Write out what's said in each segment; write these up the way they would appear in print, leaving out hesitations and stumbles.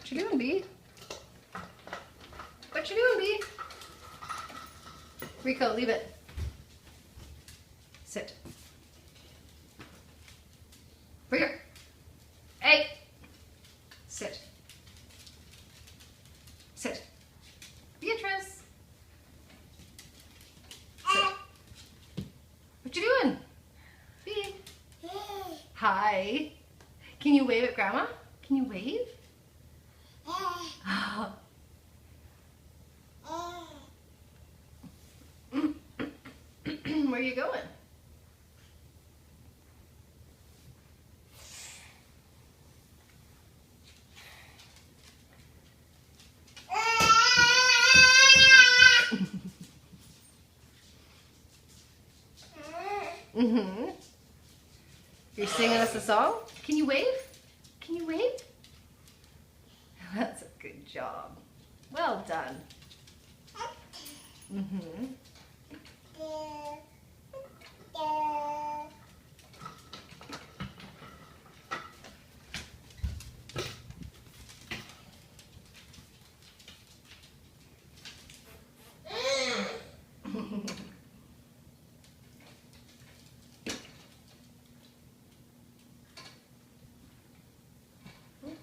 What you doing, Bee? What you doing, Bee? Rico, leave it. Sit. Rico. Hey. Sit. Sit. Beatrice. Sit. What you doing? Bee. Hi. Can you wave at Grandma? Can you wave? Where are you going? Mm-hmm. You're singing us a song? Can you wave? Can you wave? That's a good job. Well done. Mm-hmm.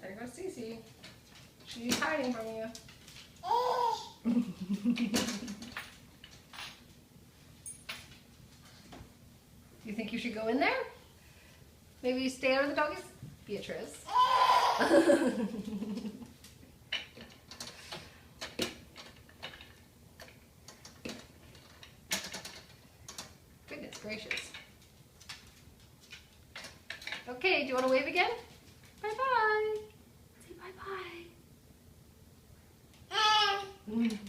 There goes Cece. She's hiding from you. You think you should go in there? Maybe you stay out of the doggies? Beatrice. Goodness gracious. Okay, do you want to wave again? Bye-bye. Say bye-bye.